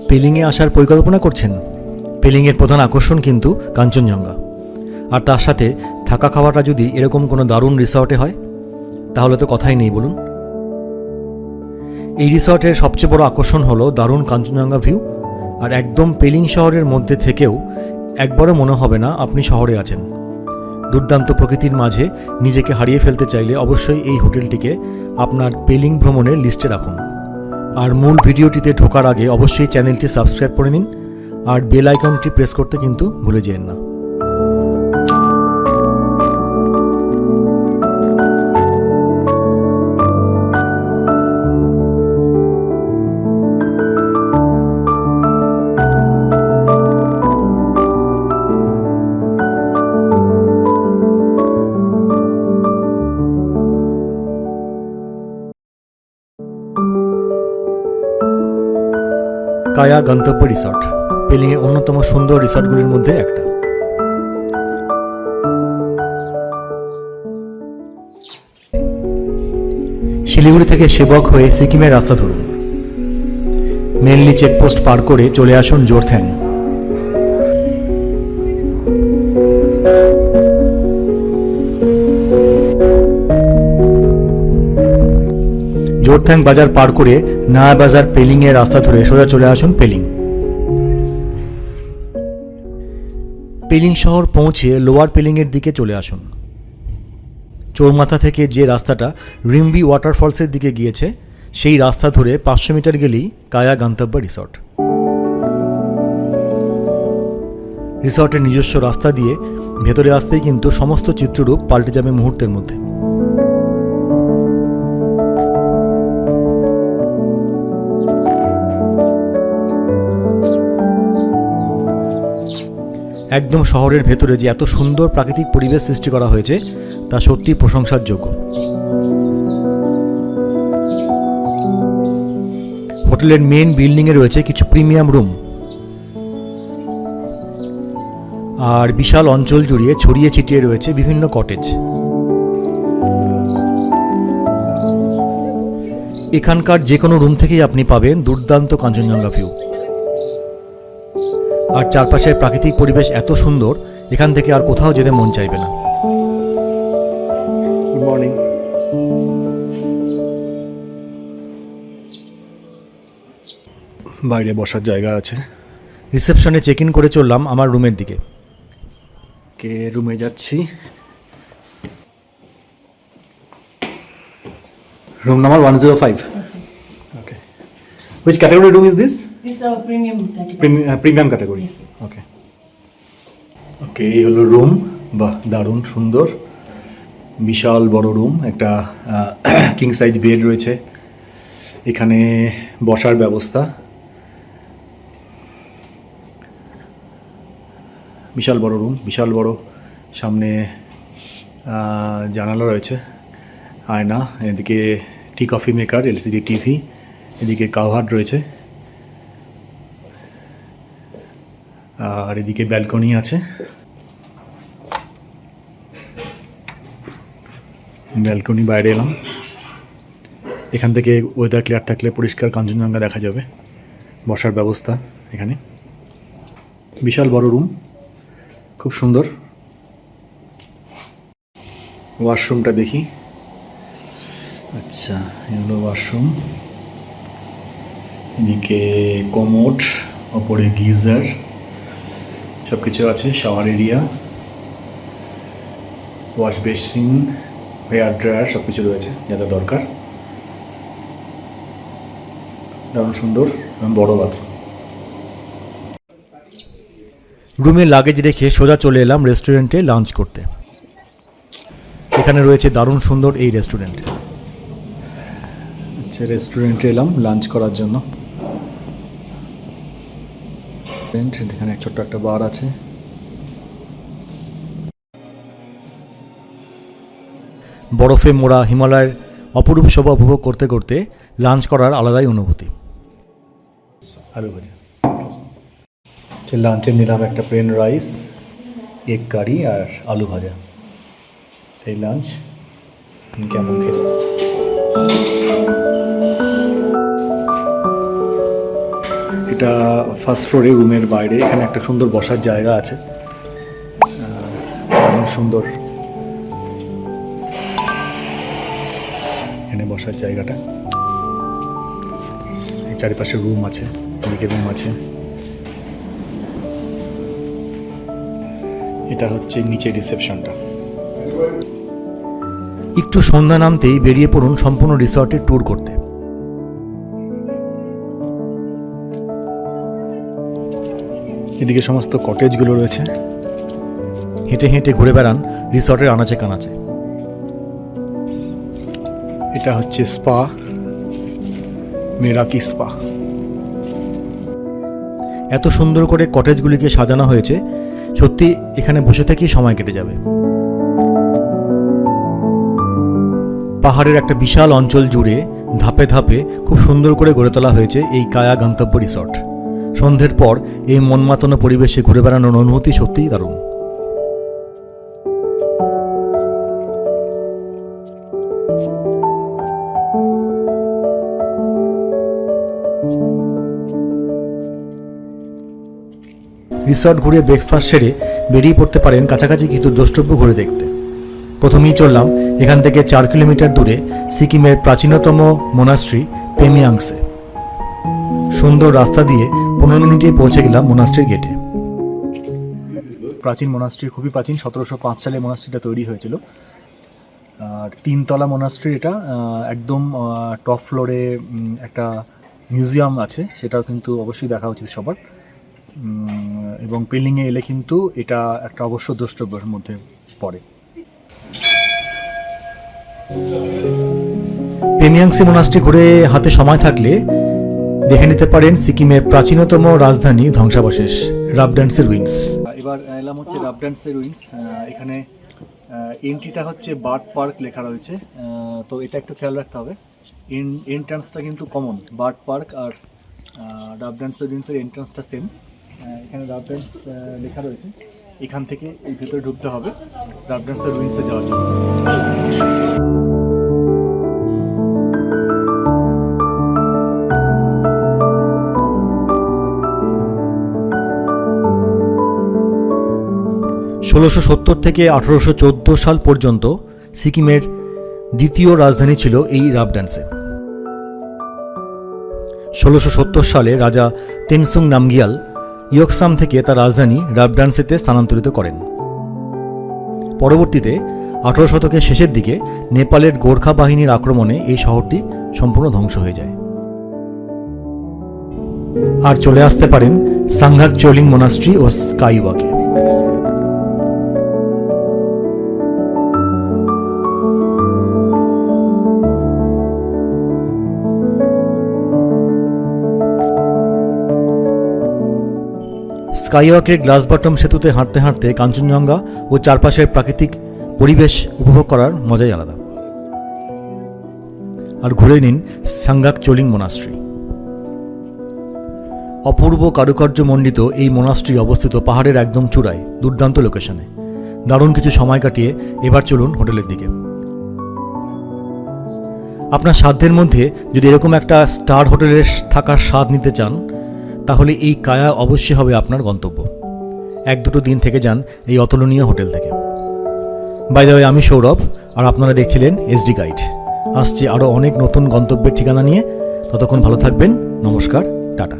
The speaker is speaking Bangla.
পেলিংয়ে আসার পরিকল্পনা করছেন? পেলিংয়ের প্রধান আকর্ষণ কিন্তু কাঞ্চনজঙ্ঘা, আর তার সাথে থাকা খাওয়াটা যদি এরকম কোনো দারুণ রিসর্টে হয় তাহলে তো কথাই নেই বলুন। এই রিসর্টের সবচেয়ে বড় আকর্ষণ হলো দারুণ কাঞ্চনজঙ্ঘা ভিউ, আর একদম পেলিং শহরের মধ্যে থেকেও একবারও মনে হবে না আপনি শহরে আছেন। দুর্দান্ত প্রকৃতির মাঝে নিজেকে হারিয়ে ফেলতে চাইলে অবশ্যই এই হোটেলটিকে আপনার পেলিং ভ্রমণের লিস্টে রাখুন। আর মূল ভিডিওটিতে ঢোকার আগে অবশ্যই চ্যানেলটি সাবস্ক্রাইব করে নিন, আর বেল আইকনটি প্রেস করতে কিন্তু ভুলে যেন না। কায়া গন্তব্য রিসর্ট পেলিংয়ের অন্যতম সুন্দর রিসর্টগুলির মধ্যে একটা। শিলিগুড়ি থেকে সেবক হয়ে সিকিমের রাস্তা ধরুন, মেনলি চেকপোস্ট পার করে চলে আসুন জোরথ্যাং। জোরথ্যাং বাজার পার করে নয়া বাজার পেলিংয়ের রাস্তা ধরে সোজা চলে আসুন পেলিং। পেলিং শহর পৌঁছে লোয়ার পেলিংয়ের দিকে চলে আসুন। চৌমাথা থেকে যে রাস্তাটা রিম্বি ওয়াটারফলসের দিকে গিয়েছে সেই রাস্তা ধরে 500 মিটার গেলেই কায়া গন্তব্য রিসর্ট। রিসর্টের নিজস্ব রাস্তা দিয়ে ভেতরে আসতেই কিন্তু সমস্ত চিত্ররূপ পাল্টে যাবে মুহূর্তের মধ্যে। একদম শহরের ভেতরে যে এত সুন্দর প্রাকৃতিক পরিবেশ সৃষ্টি করা হয়েছে তা সত্যি প্রশংসার যোগ্য। হোটেলের মেন বিল্ডিংয়ে রয়েছে কিছু প্রিমিয়াম রুম, আর বিশাল অঞ্চল জুড়ে ছড়িয়ে ছিটিয়ে রয়েছে বিভিন্ন কটেজ। এখানকার যে কোনো রুম থেকেই আপনি পাবেন দুর্দান্ত কাঞ্চনজঙ্ঘা ভিউ, আর চারপাশের প্রাকৃতিক পরিবেশ এত সুন্দর এখান থেকে আর কোথাও যেতে মন চাইবে না। Good morning. বাইরে বসার জায়গা আছে। রিসেপশনে চেক ইন করে চললাম আমার রুমের দিকে। রুমে যাচ্ছি। Room number 105। Okay. Which category room is this? This is our premium category. Premium category. Yes. Okay. ওকে, এই হলো রুম। বাহ, দারুণ সুন্দর, বিশাল বড় রুম। একটা কিং সাইজ বেড রয়েছে, এখানে বসার ব্যবস্থা, বিশাল বড় রুম, বিশাল বড়। সামনে জানালা রয়েছে, আয়না, এদিকে tea coffee maker, LCD TV, এদিকে কাভার্ড রয়েছে, আর এদিকে ব্যালকনি আছে। ব্যালকনি বাইরে এলাম, এখান থেকে ওয়েদার ক্লিয়ার থাকলে পরিষ্কার কাঞ্চনজঙ্ঘা দেখা যাবে। বসার ব্যবস্থা এখানে, বিশাল বড় রুম, খুব সুন্দর। ওয়াশরুমটা দেখি। আচ্ছা, এই হলো ওয়াশরুম। এদিকে কমোড, ওপরে গিজার, সব কিছু আছে। Shower area, wash basin, hair dryer, সব কিছু রয়েছে যা যা দরকার। দারুণ সুন্দর এবং বড় বাথরুম। রুমে লাগেজ রেখে সোজা চলে এলাম রেস্টুরেন্টে লাঞ্চ করতে। এখানে রয়েছে দারুণ সুন্দর এই রেস্টুরেন্ট। আচ্ছা, রেস্টুরেন্টে এলাম লাঞ্চ করার জন্য। এখানে ছোট্ট একটা বার আছে। বরফে মোড়া হিমালয়ের অপরূপ শোভা উপভোগ করতে করতে লাঞ্চ করার আলাদাই অনুভূতি। আলু ভাজা। লাঞ্চে নিলাম একটা প্লেন রাইস, এগ কারি আর আলু ভাজা। এই লাঞ্চ কেমন খেতে। এটা ফার্স্ট ফ্লোরে রুমের বাইরে, এখানে একটা সুন্দর বসার জায়গা আছে, সুন্দর এখানে বসার জায়গাটা। চারিপাশে রুম আছে, এদিকে রুম আছে। এটা হচ্ছে নিচে রিসেপশনটা। একটু সন্ধ্যা নামতেই বেরিয়ে পড়ুন সম্পূর্ণ রিসর্টের ট্যুর করতে। এদিকে সমস্ত কটেজগুলো রয়েছে, হেঁটে হেঁটে ঘুরে বেড়ান রিসর্টের আনাচে কানাচে। এটা হচ্ছে স্পা, মেরাকি স্পা। এত সুন্দর করে কটেজগুলিকে সাজানো হয়েছে, সত্যি এখানে বসে থেকেই সময় কেটে যাবে। পাহাড়ের একটা বিশাল অঞ্চল জুড়ে ধাপে ধাপে খুব সুন্দর করে গড়ে তোলা হয়েছে এই কায়া গন্তব্য রিসর্ট। সন্ধ্যের পর এই মনমাতানো পরিবেশে ঘুরে বেড়ানোর অনুভূতি সত্যিই দারুণ। রিসর্ট ঘুরে ব্রেকফাস্ট সেরে বেরিয়ে পড়তে পারেন কাছাকাছি কিছু দ্রষ্টব্য ঘুরে দেখতে। প্রথমেই চললাম এখান থেকে 4 কিলোমিটার দূরে সিকিমের প্রাচীনতম মোনাস্ট্রি পেমিয়াংসে। সুন্দর রাস্তা দিয়ে 15 মিনিটে পৌঁছে গেলাম মোনাস্ট্রির গেটে। প্রাচীন মোনাস্ট্রি, খুবই প্রাচীন, 1705 সালে মোনাস্ট্রিটা তৈরি হয়েছিল। আর 3 তলা মোনাস্ট্রি এটা। একদম টপ ফ্লোরে একটা মিউজিয়াম আছে, সেটাও কিন্তু অবশ্যই দেখা উচিত সবার। এবং পেলিংয়ে এলে কিন্তু এটা একটা অবশ্য দ্রষ্টব্যের মধ্যে পড়ে। পেমিয়াংসি মোনাস্ট্রি ঘুরে হাতে সময় থাকলে দেখে নিতে পারেন সিকিমের প্রাচীনতম রাজধানী ধ্বংসাবশেষ রাবডান্সের রুইন্স। এবার এলাম হচ্ছে রাবডান্সের রুইন্স। এখানে এন্ট্রিটা হচ্ছে বার্ড পার্ক লেখা রয়েছে, তো এটা একটু খেয়াল রাখতে হবে। এন্ট্রান্সটা কিন্তু কমন, বার্ড পার্ক আর রাবডান্সের রুইন্সের এন্ট্রান্সটা সেম। এখানে রাবডান্স লেখা রয়েছে, এখান থেকে এই ভেতরে ঢুকতে হবে রাবডান্সের রুইন্সে যাওয়ার জন্য। 1670 থেকে 1814 সাল পর্যন্ত সিকিমের দ্বিতীয় রাজধানী ছিল এই রাবডান্সে। 1670 সালে রাজা তেনসুং নামগিয়াল ইয়কসাম থেকে তার রাজধানী রাবডান্সেতে স্থানান্তরিত করেন। পরবর্তীতে 18 শতকের শেষের দিকে নেপালের গোর্খা বাহিনীর আক্রমণে এই শহরটি সম্পূর্ণ ধ্বংস হয়ে যায়। আর চলে আসতে পারেন সাংঘাক চোলিং মোনাস্ট্রি ও স্কাইওয়াকে। স্কাইওয়াকের গ্লাস বটম সেতুতে হাঁটতে হাঁটতে কাঞ্চনজঙ্ঘা ও চারপাশের প্রাকৃতিক পরিবেশ উপভোগ করার মজাই আলাদা। আর ঘুরে নিন সাংঘাক চোলিং মোনাস্ট্রি। অপূর্ব কারুকার্যমণ্ডিত এই মোনাস্ট্রি অবস্থিত পাহাড়ের একদম চূড়ায়, দুর্দান্ত লোকেশনে। দারুণ কিছু সময় কাটিয়ে এবার চলুন হোটেলের দিকে। আপনার সাধ্যের মধ্যে যদি এরকম একটা স্টার হোটেলের থাকার স্বাদ নিতে চান, তাহলে এই কায়া অবশ্যই হবে আপনার গন্তব্য। 1-2 দিন থেকে যান এই অতুলনীয় হোটেল থেকে। বাই দ্য ওয়ে, আমি সৌরভ, আর আপনারা দেখছিলেন এসডি গাইড। আসছে আরও অনেক নতুন গন্তব্যের ঠিকানা নিয়ে। ততক্ষণ ভালো থাকবেন। নমস্কার, টাটা।